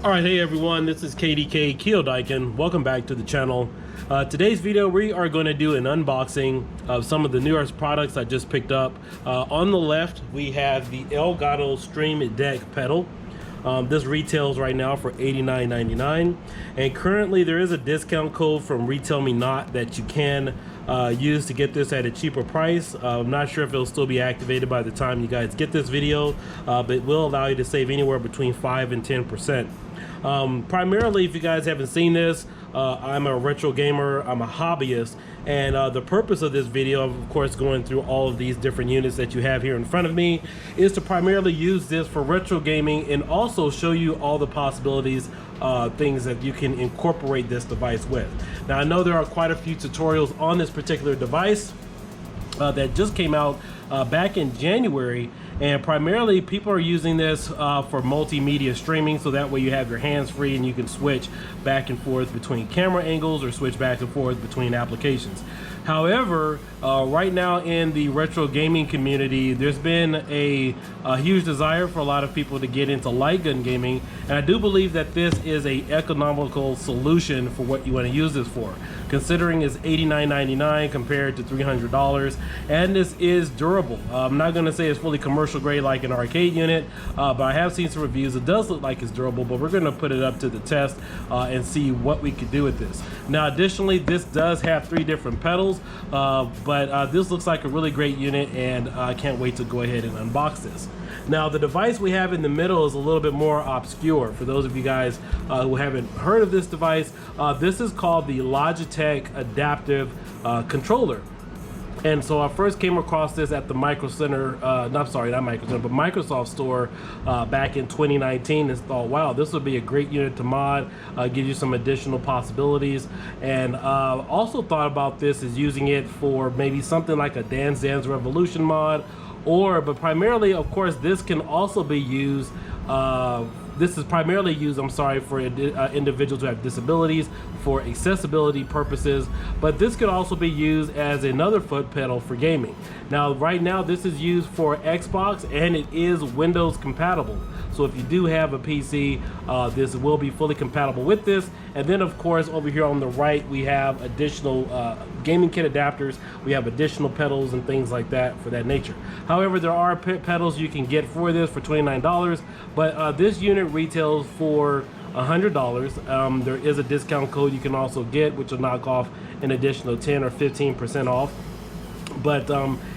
Alright, hey everyone, this is Kiodiekin. Welcome back to the channel. Today's video we are going to do an unboxing of some of the newest products I just picked up. On the left we have the Elgato StreamDeck pedal. This retails right now for $89.99, and currently there is a discount code from Retail Me Not that you can use to get this at a cheaper price. I'm not sure if it'll still be activated by the time you guys get this video, but it will allow you to save anywhere between 5 and 10%. Primarily, if you guys haven't seen this, I'm a retro gamer, I'm a hobbyist, and the purpose of this video, of course going through all of these different units that you have here in front of me, is to primarily use this for retro gaming and also show you all the possibilities, things that you can incorporate this device with. Now I know there are quite a few tutorials on this particular device that just came out back in January, and primarily people are using this for multimedia streaming, so that way you have your hands free and you can switch back and forth between camera angles or switch back and forth between applications. However, right now in the retro gaming community, there's been a huge desire for a lot of people to get into light gun gaming, and I do believe that this is a economical solution for what you want to use this for, considering it's $89.99 compared to $300, and this is durable. I'm not going to say it's fully commercial grade like an arcade unit, but I have seen some reviews. It does look like it's durable, but we're going to put it up to the test and see what we could do with this. Now additionally, this does have 3 different pedals, but this looks like a really great unit, and I can't wait to go ahead and unbox this. Now the device we have in the middle is a little bit more obscure. For those of you guys who haven't heard of this device, this is called the Logitech Adaptive Controller. And so I first came across this at the Microsoft store back in 2019, and thought, wow, this would be a great unit to mod, give you some additional possibilities. And also thought about this as using it for maybe something like a Dance Dance Revolution mod, but primarily, of course, this can also be used this is primarily used, for individuals who have disabilities, for accessibility purposes, but this could also be used as another foot pedal for gaming. Now, right now, this is used for Xbox, and it is Windows compatible. So if you do have a PC, this will be fully compatible with this. And then, of course, over here on the right, we have additional gaming kit adapters. We have additional pedals and things like that for that nature. However, there are pedals you can get for this for $29, but this unit retails for $100. There is a discount code you can also get, which will knock off an additional 10 or 15% off. But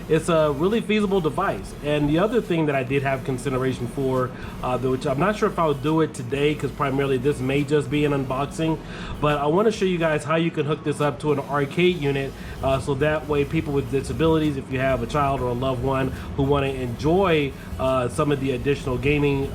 it's a really feasible device. And the other thing that I did have consideration for, which I'm not sure if I'll do it today, because primarily this may just be an unboxing, but I want to show you guys how you can hook this up to an arcade unit, so that way people with disabilities, if you have a child or a loved one who want to enjoy some of the additional gaming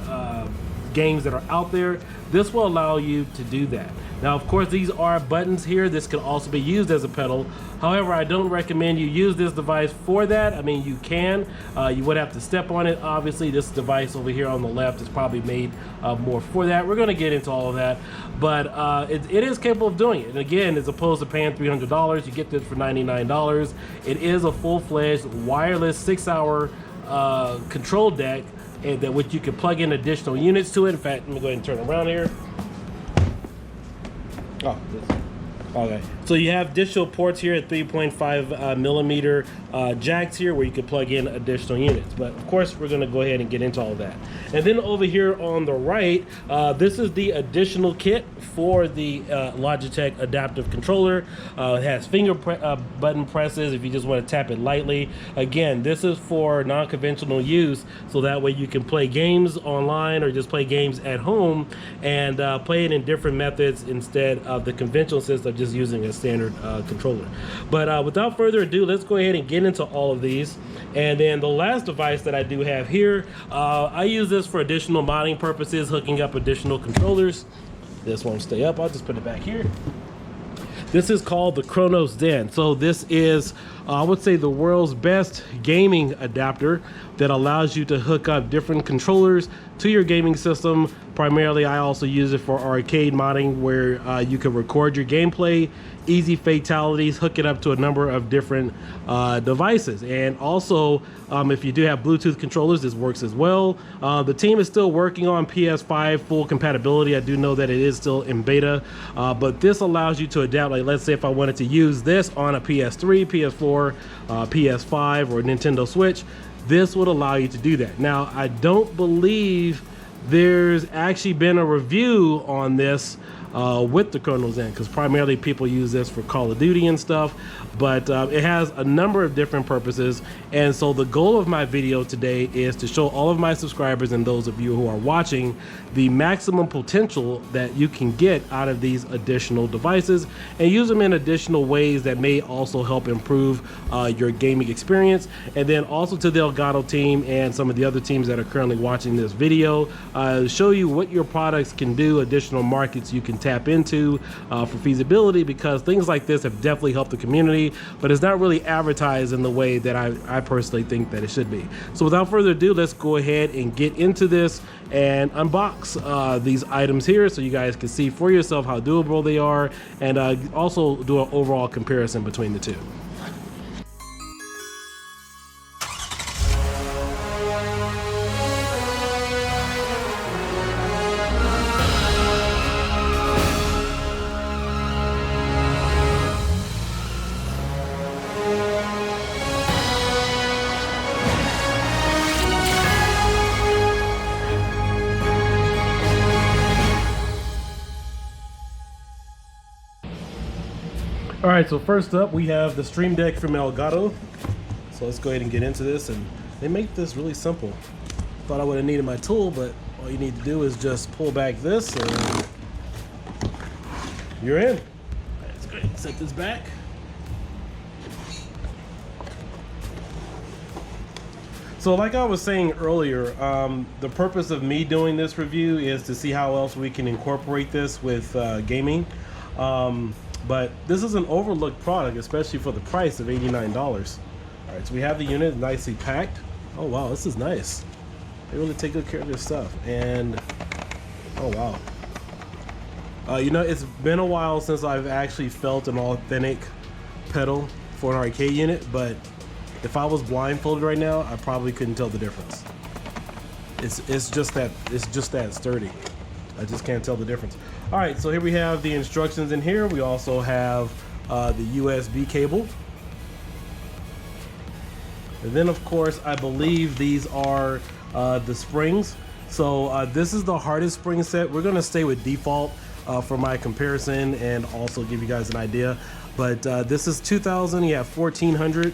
games that are out there, this will allow you to do that. Now, of course, these are buttons here. This can also be used as a pedal. However, I don't recommend you use this device for that. I mean, you can. You would have to step on it. Obviously, this device over here on the left is probably made more for that. We're going to get into all of that. But it is capable of doing it. And again, as opposed to paying $300, you get this for $99. It is a full-fledged wireless 6-hour control deck, and that which you can plug in additional units to it. In fact, let me go ahead and turn around here. Okay, so you have additional ports here at 3.5 millimeter jacks here, where you can plug in additional units. But of course, we're going to go ahead and get into all of that. And then over here on the right, this is the additional kit for the Logitech Adaptive Controller. It has finger button presses if you just want to tap it lightly. Again, this is for non-conventional use, so that way you can play games online or just play games at home and play it in different methods instead of the conventional system of just using a standard controller. But without further ado, let's go ahead and get into all of these. And then the last device that I do have here, I use this for additional modding purposes, hooking up additional controllers. This won't stay up, I'll just put it back here. This is called the cronuszen. So this is, I would say, the world's best gaming adapter. that allows you to hook up different controllers to your gaming system. Primarily, I also use it for arcade modding, where you can record your gameplay, easy fatalities, hook it up to a number of different devices. And also, if you do have Bluetooth controllers, this works as well. The team is still working on PS5 full compatibility. I do know that it is still in beta, but this allows you to adapt. Like, let's say if I wanted to use this on a PS3, PS4, PS5, or Nintendo Switch, this would allow you to do that. Now, I don't believe there's actually been a review on this with the cronuszen, because primarily people use this for Call of Duty and stuff, but it has a number of different purposes. And so the goal of my video today is to show all of my subscribers and those of you who are watching the maximum potential that you can get out of these additional devices, and use them in additional ways that may also help improve your gaming experience. And then also to the Elgato team and some of the other teams that are currently watching this video, show you what your products can do, additional markets you can tap into for feasibility, because things like this have definitely helped the community, but it's not really advertised in the way that I personally think that it should be. So without further ado, let's go ahead and get into this and unbox these items here, so you guys can see for yourself how doable they are, and also do an overall comparison between the two. All right, so first up we have the StreamDeck from Elgato. So let's go ahead and get into this, and they make this really simple. Thought I would have needed my tool, but all you need to do is just pull back this and you're in. All right, let's go ahead and set this back. So like I was saying earlier, the purpose of me doing this review is to see how else we can incorporate this with gaming. But this is an overlooked product, especially for the price of $89. All right, so we have the unit nicely packed. Oh wow, this is nice. They really take good care of this stuff. And oh wow. You know, it's been a while since I've actually felt an authentic pedal for an arcade unit, but if I was blindfolded right now, I probably couldn't tell the difference. It's just that sturdy. I just can't tell the difference. All right, so here we have the instructions in here. We also have the USB cable. And then of course, I believe these are the springs. So this is the hardest spring set. We're gonna stay with default for my comparison and also give you guys an idea. But this is 2000, you have 1400,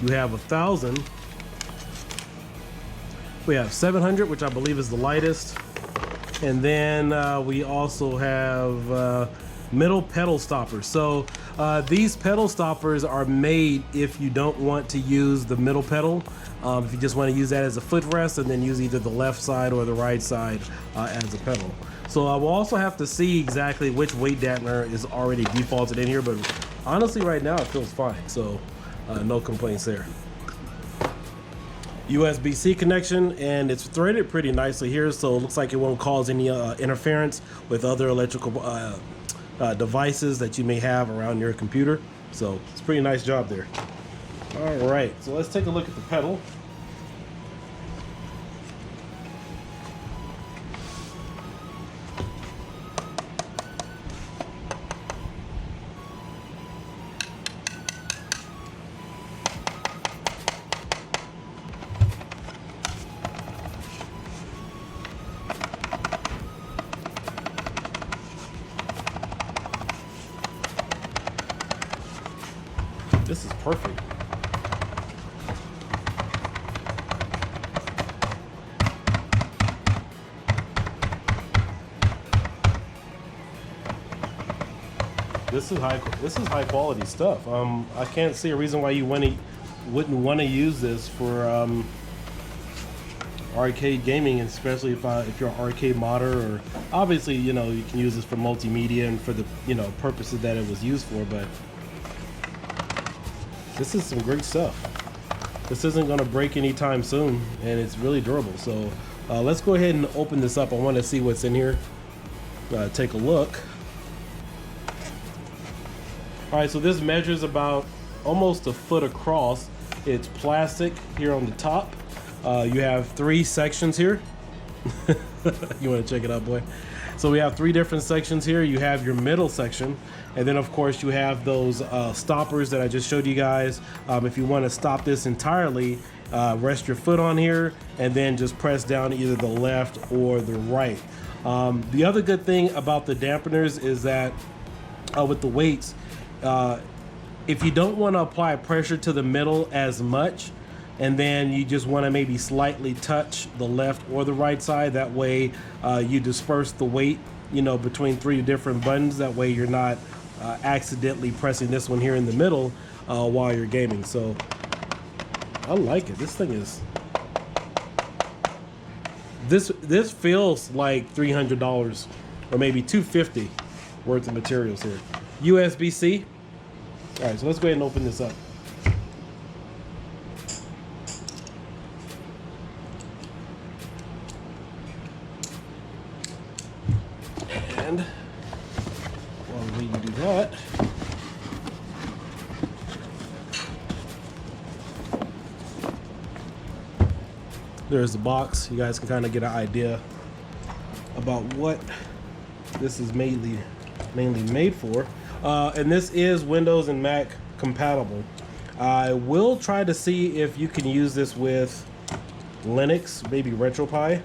you have 1000, we have 700, which I believe is the lightest. And then we also have middle pedal stoppers. So these pedal stoppers are made if you don't want to use the middle pedal. If you just want to use that as a footrest, and then use either the left side or the right side as a pedal. So I will also have to see exactly which weight dampener is already defaulted in here, but honestly right now it feels fine. So no complaints there. USB-C connection, and it's threaded pretty nicely here, so it looks like it won't cause any interference with other electrical devices that you may have around your computer. So it's a pretty nice job there. All right, so let's take a look at the pedal. This is perfect. This is high quality stuff. I can't see a reason why you wouldn't want to use this for arcade gaming, especially if you're an arcade modder, or obviously you can use this for multimedia and for the purposes that it was used for. But this is some great stuff. this isn't going to break anytime soon, and it's really durable. So let's go ahead and open this up. I want to see what's in here. Take a look. All right, so this measures about almost a foot across. It's plastic here on the top. You have 3 sections here. You want to check it out, boy? So we have 3 different sections here. You have your middle section, and then of course you have those stoppers that I just showed you guys. If you want to stop this entirely, rest your foot on here and then just press down either the left or the right. The other good thing about the dampeners is that with the weights, if you don't want to apply pressure to the middle as much, and then you just want to maybe slightly touch the left or the right side, that way you disperse the weight, you know, between 3 different buttons. That way you're not accidentally pressing this one here in the middle while you're gaming. So I like it. This thing is, this feels like $300 or maybe $250 worth of materials here. USB-C. All right, so let's go ahead and open this up. And while we do that, there's the box. You guys can kind of get an idea about what this is mainly made for. And this is Windows and Mac compatible. I will try to see if you can use this with Linux, maybe retropie.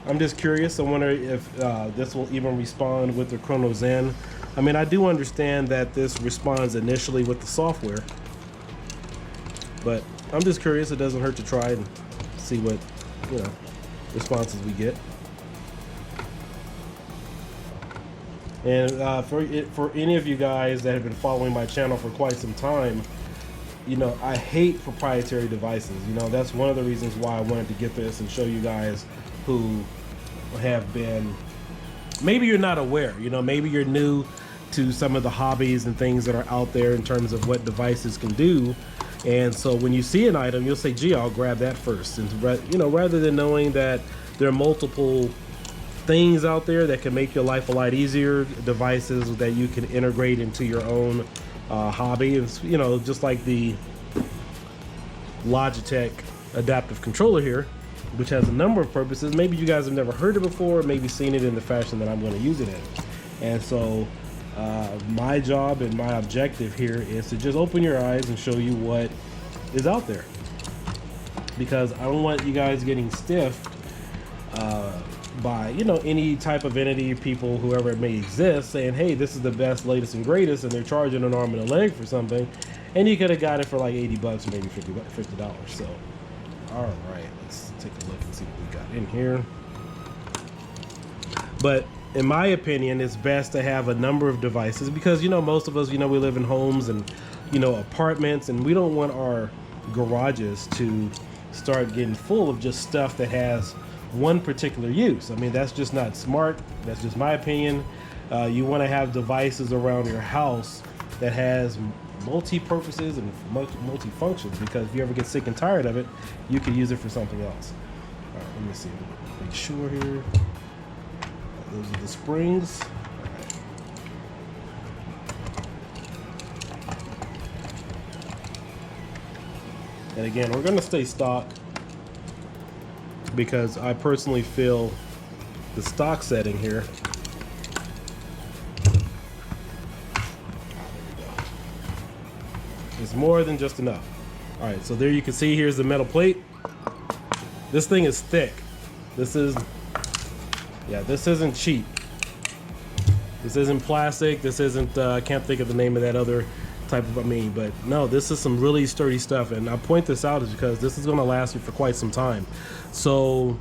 I'm just curious. I wonder if this will even respond with the cronuszen. I mean, I do understand that this responds initially with the software, but I'm just curious. It doesn't hurt to try and see what, you know, responses we get. And for any of you guys that have been following my channel for quite some time, you know, I hate proprietary devices. You know, that's one of the reasons why I wanted to get this and show you guys who have been, maybe you're not aware, you know, maybe you're new to some of the hobbies and things that are out there in terms of what devices can do. And so when you see an item, you'll say, gee, I'll grab that first. And, you know, rather than knowing that there are multiple things out there that can make your life a lot easier, devices that you can integrate into your own hobby. And, you know, just like the Logitech Adaptive Controller here, which has a number of purposes. Maybe you guys have never heard it before, maybe seen it in the fashion that I'm going to use it in. And so my job and my objective here is to just open your eyes and show you what is out there, because I don't want you guys getting stiffed by, you know, any type of entity, people, whoever it may exist, saying, hey, this is the best, latest and greatest, and they're charging an arm and a leg for something, and you could have got it for like 80 bucks, maybe $50. So all right, let's take a look and see what we got in here. But in my opinion, it's best to have a number of devices, because, you know, most of us, you know, we live in homes and, you know, apartments, and we don't want our garages to start getting full of just stuff that has one particular use. I mean, that's just not smart. That's just my opinion. You want to have devices around your house that has multi-purposes and multi-functions, because if you ever get sick and tired of it, you can use it for something else. All right, let me see. Make sure here. Those are the springs. All right. And again, we're going to stay stock, because I personally feel the stock setting here. It's more than just enough. All right, so there you can see, here's the metal plate. This thing is thick. This is, yeah, this isn't cheap. This isn't plastic. This isn't, I can't think of the name of that other type of, I mean, but no, this is some really sturdy stuff. And I point this out is because this is going to last you for quite some time. So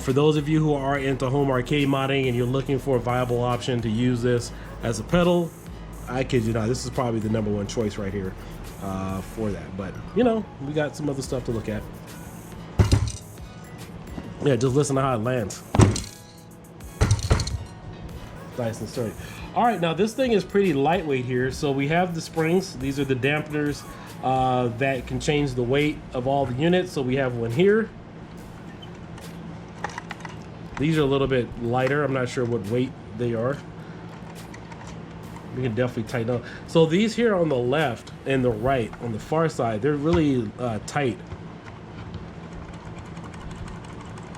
for those of you who are into home arcade modding and you're looking for a viable option to use this as a pedal, I kid you not, this is probably the #1 choice right here for that. But, you know, we got some other stuff to look at. Yeah, just listen to how it lands. Nice and sturdy. All right, now this thing is pretty lightweight here. So we have the springs. These are the dampeners that can change the weight of all the units. So we have one here. These are a little bit lighter. I'm not sure what weight they are. We can definitely tighten up. So these here on the left and the right, on the far side, they're really tight.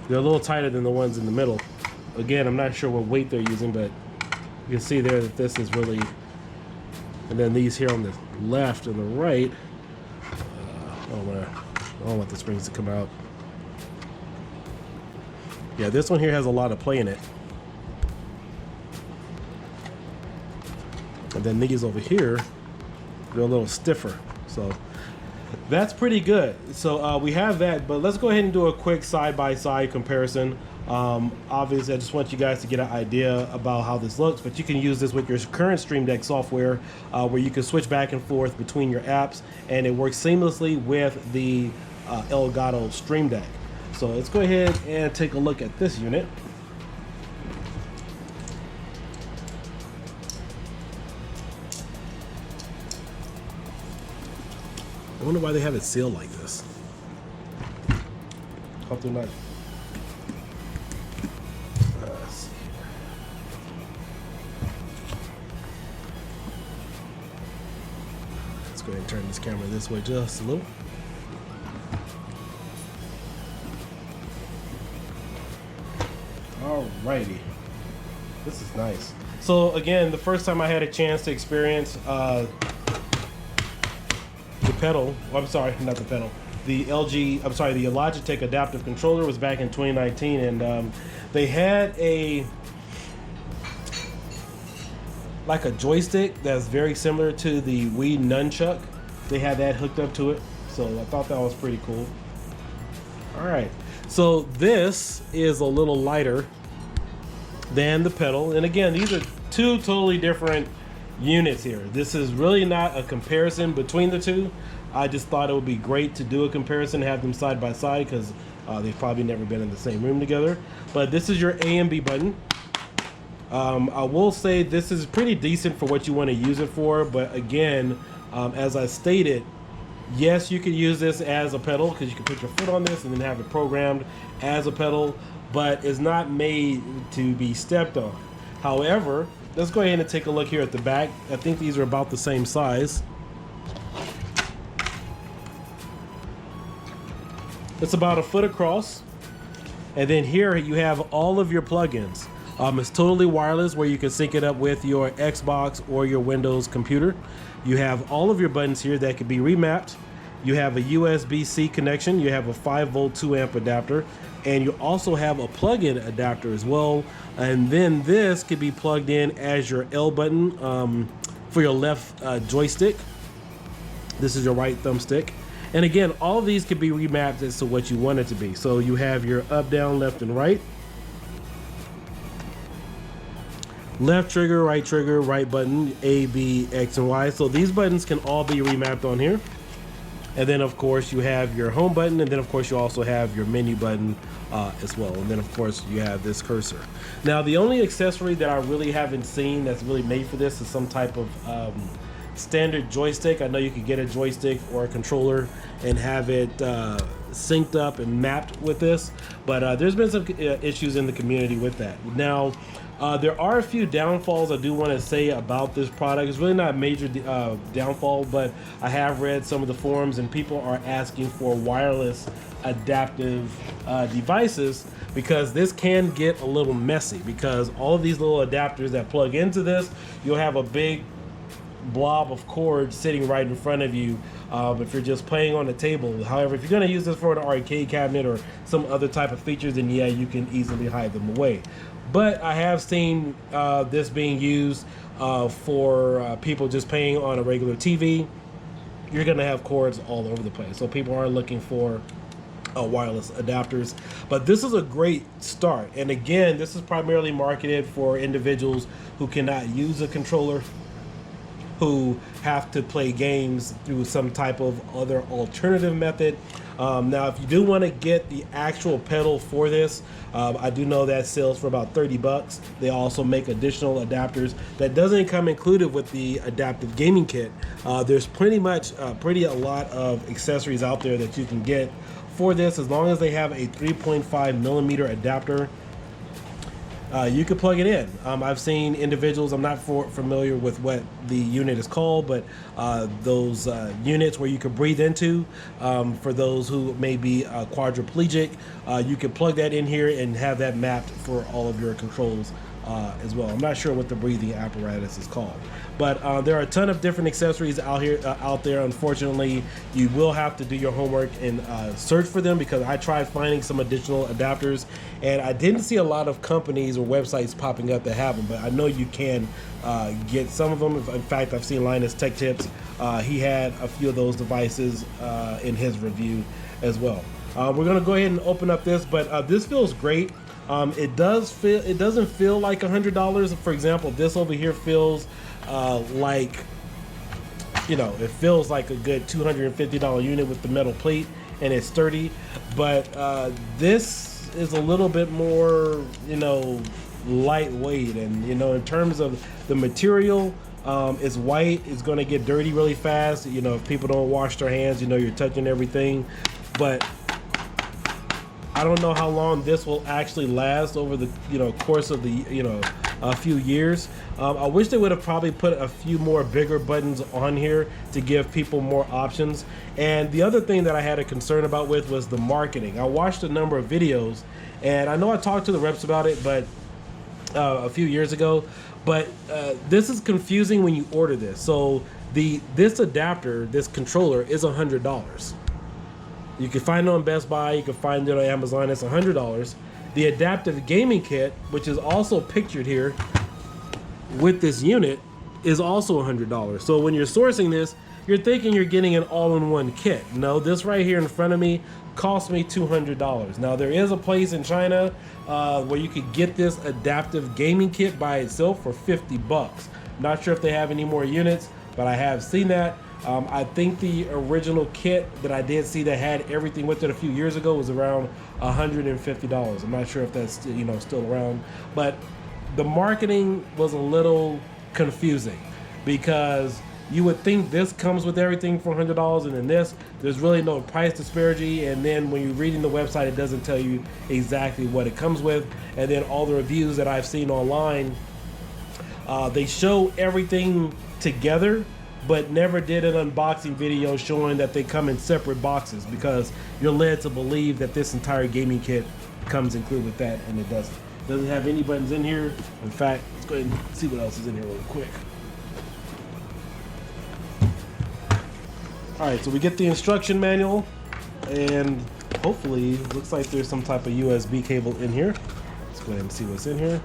They're a little tighter than the ones in the middle. Again, I'm not sure what weight they're using, but you can see there that this is really, and then these here on the left and the right, I don't want the springs to come out. Yeah, this one here has a lot of play in it. And then these over here, they're a little stiffer. So that's pretty good. So we have that, but let's go ahead and do a quick side-by-side comparison. Obviously, I just want you guys to get an idea about how this looks, but you can use this with your current StreamDeck software where you can switch back and forth between your apps, and it works seamlessly with the Elgato StreamDeck. So let's go ahead and take a look at this unit. I wonder why they have it sealed like this. Hope they're not. Let's see. Let's go ahead and turn this camera this way just a little. Alrighty, this is nice. So again, the first time I had a chance to experience the pedal, I'm sorry, not the pedal, the Logitech Adaptive Controller was back in 2019, and they had like a joystick that's very similar to the Wii Nunchuck. They had that hooked up to it, so I thought that was pretty cool. All right, so this is a little lighter than the pedal, and again, these are two totally different units here. This is really not a comparison between the two. I just thought it would be great to do a comparison, have them side by side, because they've probably never been in the same room together. But this is your A and B button. I will say this is pretty decent for what you want to use it for, but again, as I stated, yes, you could use this as a pedal because you can put your foot on this and then have it programmed as a pedal, but it's not made to be stepped on. However, let's go ahead and take a look here at the back. I think these are about the same size. It's about a foot across. And then here you have all of your plugins. It's totally wireless where you can sync it up with your Xbox or your Windows computer. You have all of your buttons here that can be remapped. You have a USB-C connection. You have a 5-volt 2-amp adapter. And you also have a plug-in adapter as well. And then this could be plugged in as your L button for your left joystick. This is your right thumbstick. And again, all of these could be remapped as to what you want it to be. So you have your up, down, left, and right. Left trigger, right button, A, B, X, and Y. So these buttons can all be remapped on here. And then of course you have your home button, and then of course you also have your menu button as well. And then of course you have this cursor. Now the only accessory that I really haven't seen that's really made for this is some type of standard joystick. I know you could get a joystick or a controller and have it synced up and mapped with this, but there's been some issues in the community with that. Now there are a few downfalls I do want to say about this product. It's really not a major downfall, but I have read some of the forums and people are asking for wireless adaptive devices, because this can get a little messy, because all of these little adapters that plug into this, you'll have a big blob of cord sitting right in front of you if you're just playing on the table. However, if you're going to use this for an arcade cabinet or some other type of features, then yeah, you can easily hide them away. But I have seen this being used for people just playing on a regular TV. You're going to have cords all over the place, so people are looking for wireless adapters. But this is a great start, and again, this is primarily marketed for individuals who cannot use a controller. who have to play games through some type of other alternative method. Now, if you do want to get the actual pedal for this, I do know that sells for about 30 bucks. They also make additional adapters that doesn't come included with the adaptive gaming kit. There's pretty a lot of accessories out there that you can get for this, as long as they have a 3.5 millimeter adapter. You can plug it in. I've seen individuals, I'm not familiar with what the unit is called, but those units where you can breathe into, for those who may be quadriplegic, you can plug that in here and have that mapped for all of your controls as well. I'm not sure what the breathing apparatus is called, but there are a ton of different accessories out there. Unfortunately, you will have to do your homework and search for them, because I tried finding some additional adapters and I didn't see a lot of companies or websites popping up that have them, but I know you can get some of them. In fact, I've seen Linus Tech Tips. He had a few of those devices in his review as well. We're gonna go ahead and open up this, but this feels great. It doesn't feel like $100. For example, this over here feels like, you know, it feels like a good $250 unit with the metal plate, and it's sturdy. But this is a little bit more, you know, lightweight, and you know, in terms of the material, it's white. It's going to get dirty really fast. You know, if people don't wash their hands, you know, you're touching everything. But I don't know how long this will actually last over the, you know, course of the, you know, a few years. I wish they would have probably put a few more bigger buttons on here to give people more options. And the other thing that I had a concern about was the marketing. I watched a number of videos, and I know I talked to the reps about it, but a few years ago, but this is confusing when you order this. So this adapter, this controller, is $100. You can find it on Best Buy, you can find it on Amazon, it's $100. The adaptive gaming kit, which is also pictured here with this unit, is also $100. So when you're sourcing this, you're thinking you're getting an all-in-one kit. No, this right here in front of me cost me $200. Now, there is a place in China where you could get this adaptive gaming kit by itself for 50 bucks. Not sure if they have any more units, but I have seen that. I think the original kit that I did see that had everything with it a few years ago was around $150. I'm not sure if that's still, you know, still around, but the marketing was a little confusing, because you would think this comes with everything for $100, and then there's really no price disparity. And then when you're reading the website, it doesn't tell you exactly what it comes with. And then all the reviews that I've seen online, they show everything together, but never did an unboxing video showing that they come in separate boxes, because you're led to believe that this entire gaming kit comes included with that, and it doesn't. It doesn't have any buttons in here. In fact, let's go ahead and see what else is in here real quick. All right, so we get the instruction manual, and hopefully, looks like there's some type of USB cable in here. Let's go ahead and see what's in here.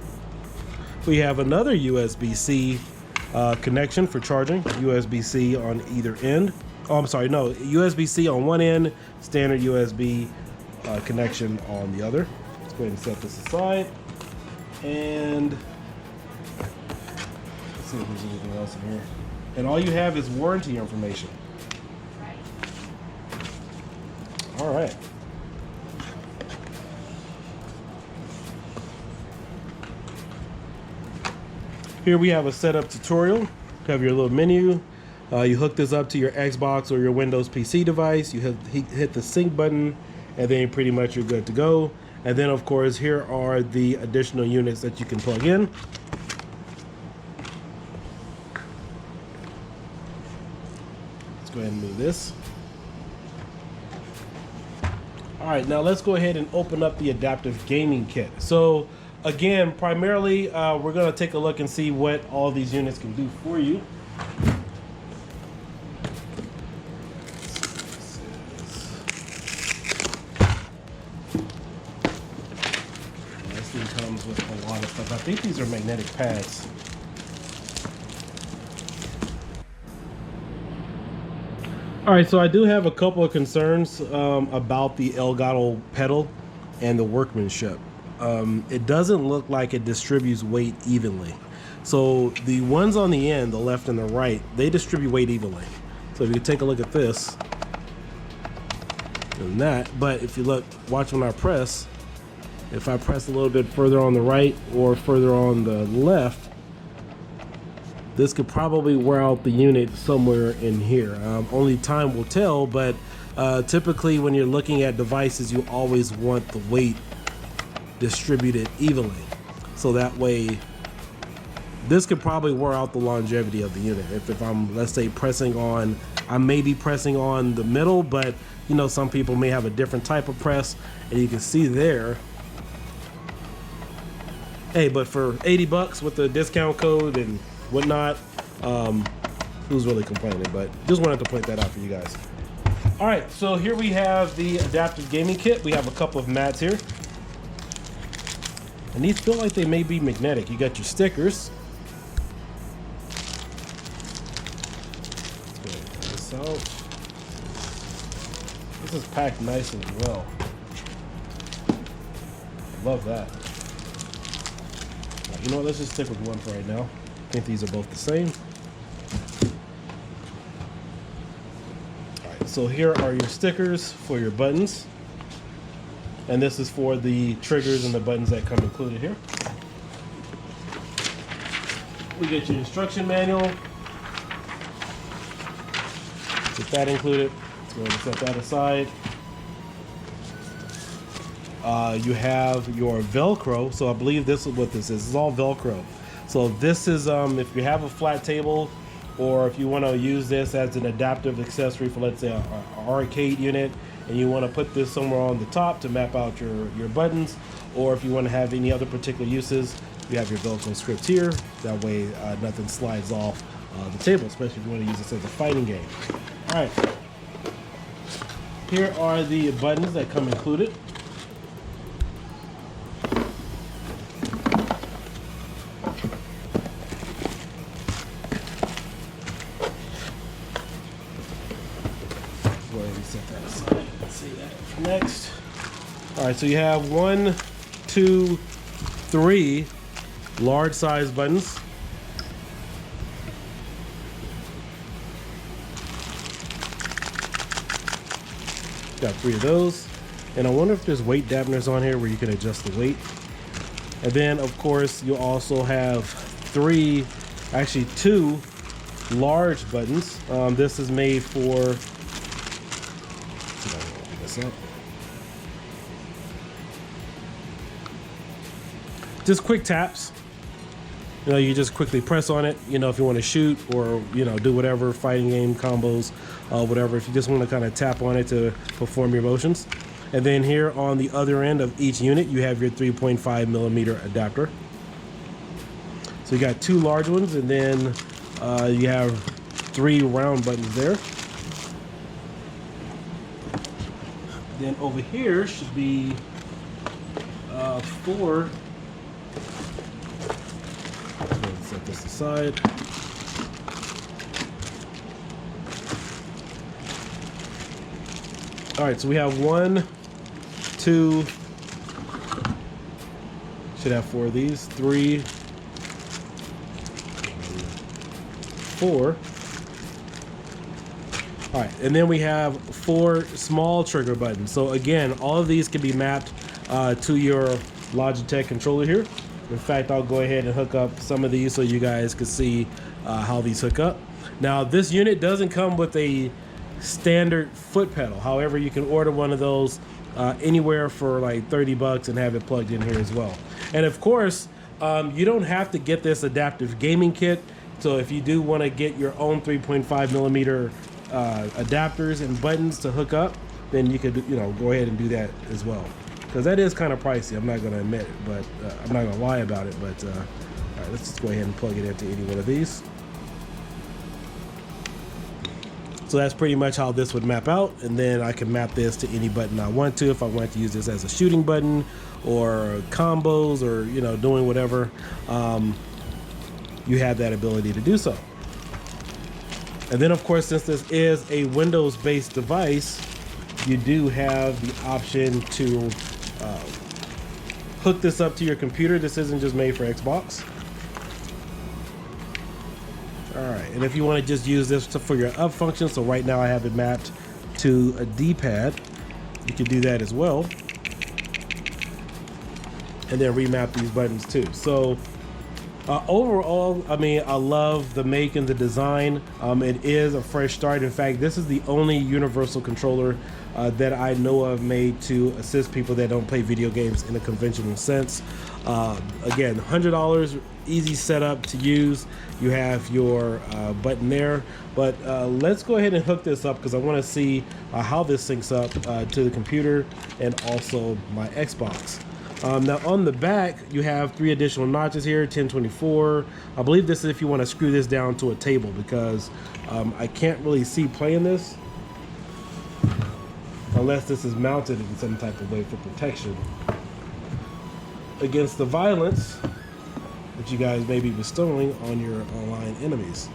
We have another USB-C connection for charging, USB-C on either end. Oh, I'm sorry, no, USB-C on one end, standard USB connection on the other. Let's go ahead and set this aside, and let's see if there's anything else in here. And all you have is warranty information. All right. Here we have a setup tutorial. You have your little menu. You hook this up to your Xbox or your Windows PC device. You hit the sync button, and then pretty much you're good to go. And then, of course, here are the additional units that you can plug in. Let's go ahead and move this. All right, now let's go ahead and open up the adaptive gaming kit. So again, primarily, we're gonna take a look and see what all these units can do for you. This thing comes with a lot of stuff. I think these are magnetic pads. All right, so I do have a couple of concerns about the Elgato pedal and the workmanship. It doesn't look like it distributes weight evenly. So the ones on the end, the left and the right, they distribute weight evenly. So if you take a look at this and that, but if you look, watch when I press, if I press a little bit further on the right or further on the left, this could probably wear out the unit somewhere in here. Only time will tell, but typically when you're looking at devices, you always want the weight distributed evenly. So that way, this could probably wear out the longevity of the unit. If I'm, let's say, pressing on, I may be pressing on the middle, but you know, some people may have a different type of press, and you can see there. Hey, but for 80 bucks with the discount code and whatnot, who's really complaining? But just wanted to point that out for you guys. All right, so here we have the adaptive gaming kit. We have a couple of mats here, and these feel like they may be magnetic. You got your stickers. This out. This is packed nice as well. Love that. You know what, let's just stick with one for right now. I think these are both the same. All right, so here are your stickers for your buttons. And this is for the triggers and the buttons that come included here. We get your instruction manual. With that included, let's go ahead and set that aside. You have your Velcro. So I believe this is what this is. It's all Velcro. So this is if you have a flat table, or if you want to use this as an adaptive accessory for, let's say, an arcade unit, and you want to put this somewhere on the top to map out your buttons, or if you want to have any other particular uses, you have your Velcro script here. That way nothing slides off the table, especially if you want to use this as a fighting game. All right, here are the buttons that come included. Set that aside. Let's see that next. All right, so you have 1, 2, 3 large size buttons. Got 3 of those, and I wonder if there's weight dampeners on here where you can adjust the weight. And then, of course, you also have 2 large buttons. This is made for. Up. Just quick taps. You know, you just quickly press on it. You know, if you want to shoot or do whatever, fighting game combos, whatever. If you just want to kind of tap on it to perform your motions. And then here on the other end of each unit, you have your 3.5 millimeter adapter. So you got 2 large ones, and then you have 3 round buttons there. Then over here should be 4. Let's set this aside. All right, so we have 1, 2. Should have 4 of these. 3, 4. All right, and then we have 4 small trigger buttons. So again, all of these can be mapped to your Logitech controller here. In fact, I'll go ahead and hook up some of these so you guys can see how these hook up. Now, this unit doesn't come with a standard foot pedal. However, you can order one of those anywhere for like 30 bucks and have it plugged in here as well. And of course, you don't have to get this adaptive gaming kit. So if you do want to get your own 3.5 millimeter adapters and buttons to hook up, then you could go ahead and do that as well, because that is kind of pricey. I'm not going to admit it, but I'm not going to lie about it. But all right, let's just go ahead and plug it into any one of these. So that's pretty much how this would map out, and then I can map this to any button I want to. If I want to use this as a shooting button or combos or doing whatever, you have that ability to do so. And then, of course, since this is a Windows-based device, you do have the option to hook this up to your computer. This isn't just made for Xbox. All right, and if you want to just use this for your up function, so right now I have it mapped to a D-pad, you can do that as well. And then remap these buttons too. So overall, I mean, I love the make and the design. It is a fresh start. In fact, this is the only universal controller that I know of made to assist people that don't play video games in a conventional sense. Again, $100, easy setup to use. You have your button there, but let's go ahead and hook this up because I want to see how this syncs up to the computer and also my Xbox. Now on the back, you have 3 additional notches here, 1024. I believe this is if you want to screw this down to a table because I can't really see playing this unless this is mounted in some type of way for protection against the violence that you guys may be bestowing on your online enemies.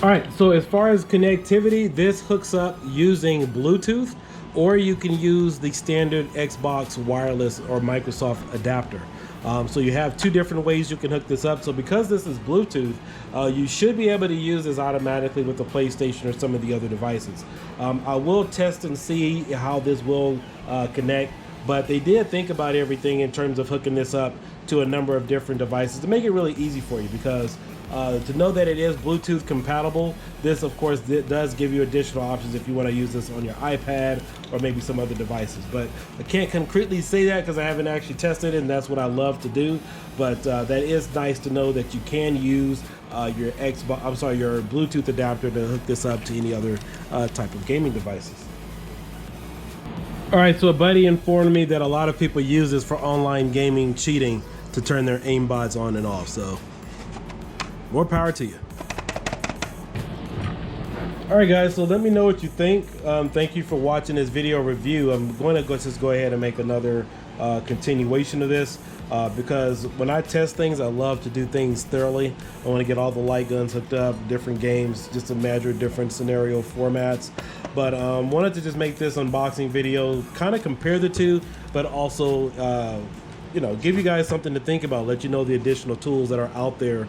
All right, so as far as connectivity, this hooks up using Bluetooth, or you can use the standard Xbox wireless or Microsoft adapter. So you have 2 different ways you can hook this up. So because this is Bluetooth, you should be able to use this automatically with the PlayStation or some of the other devices. I will test and see how this will connect, but they did think about everything in terms of hooking this up to a number of different devices to make it really easy for you, because to know that it is Bluetooth compatible, this of course does give you additional options if you want to use this on your iPad or maybe some other devices. But I can't concretely say that because I haven't actually tested it, and that's what I love to do. But that is nice to know that you can use your your Bluetooth adapter to hook this up to any other type of gaming devices. All right, so a buddy informed me that a lot of people use this for online gaming cheating to turn their aimbots on and off. So more power to you. All right, guys, so let me know what you think. Thank you for watching this video review. I'm going to just go ahead and make another continuation of this because when I test things, I love to do things thoroughly. I want to get all the light guns hooked up, different games, just to measure different scenario formats. But wanted to just make this unboxing video, kind of compare the two, but also you know, give you guys something to think about, let you know the additional tools that are out there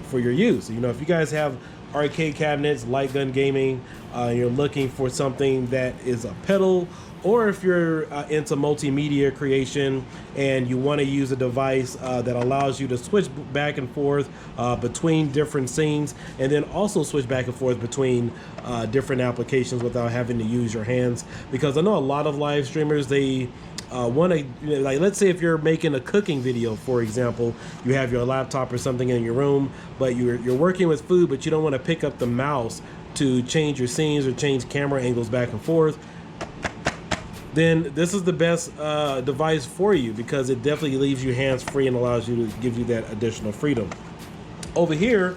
for your use. You know, if you guys have arcade cabinets, light gun gaming, you're looking for something that is a pedal, or if you're into multimedia creation and you want to use a device that allows you to switch back and forth between different scenes, and then also switch back and forth between different applications without having to use your hands. Because I know a lot of live streamers, they want to, like, let's say if you're making a cooking video, for example, you have your laptop or something in your room, but you're working with food, but you don't want to pick up the mouse to change your scenes or change camera angles back and forth, then this is the best device for you, because it definitely leaves you hands free and allows you to give you that additional freedom. Over here,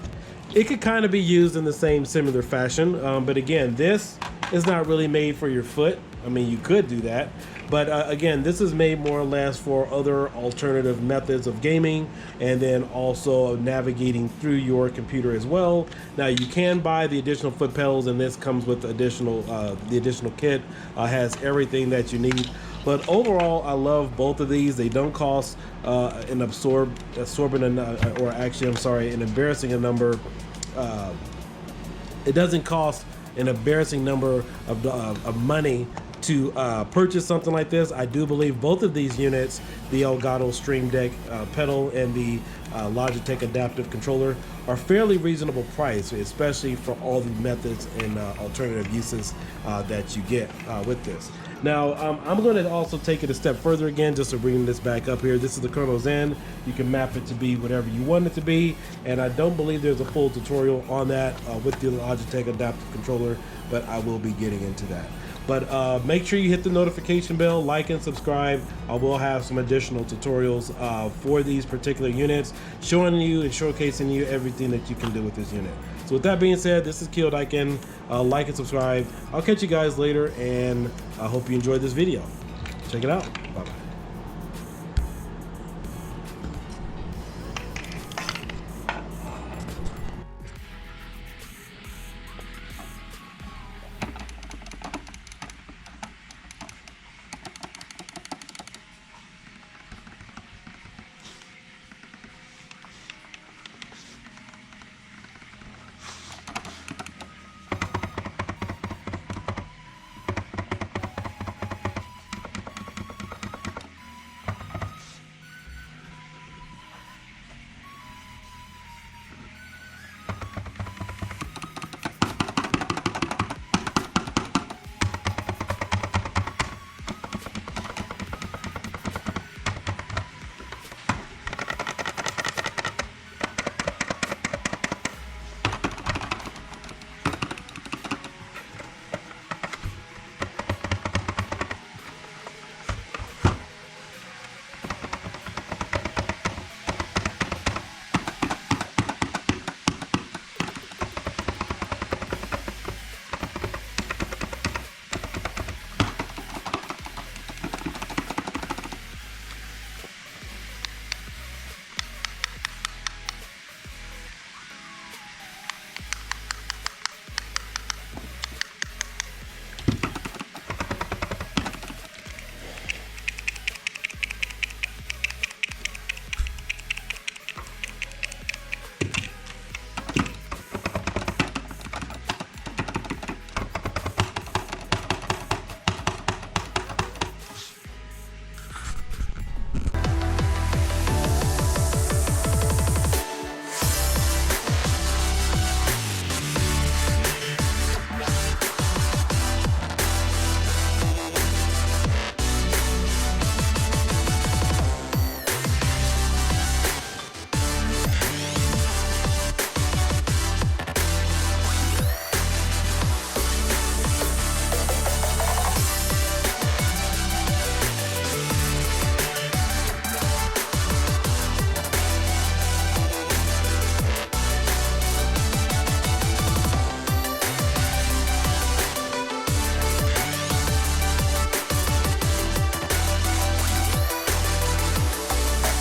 it could kind of be used in the same similar fashion, but again, this is not really made for your foot. I mean, you could do that, but again, this is made more or less for other alternative methods of gaming, and then also navigating through your computer as well. Now, you can buy the additional foot pedals, and this comes with additional the additional kit has everything that you need. But overall, I love both of these. They don't cost an embarrassing number. It doesn't cost an embarrassing number of money to purchase something like this. I do believe both of these units, the Elgato StreamDeck pedal and the Logitech Adaptive Controller, are fairly reasonable price, especially for all the methods and alternative uses that you get with this. Now, I'm going to also take it a step further again, just to bring this back up here. This is the cronuszen. You can map it to be whatever you want it to be, and I don't believe there's a full tutorial on that with the Logitech Adaptive Controller, but I will be getting into that. But make sure you hit the notification bell, like and subscribe. I will have some additional tutorials for these particular units, showing you and showcasing you everything that you can do with this unit. So with that being said, this is Kiodiekin. Like and subscribe. I'll catch you guys later, and I hope you enjoyed this video. Check it out.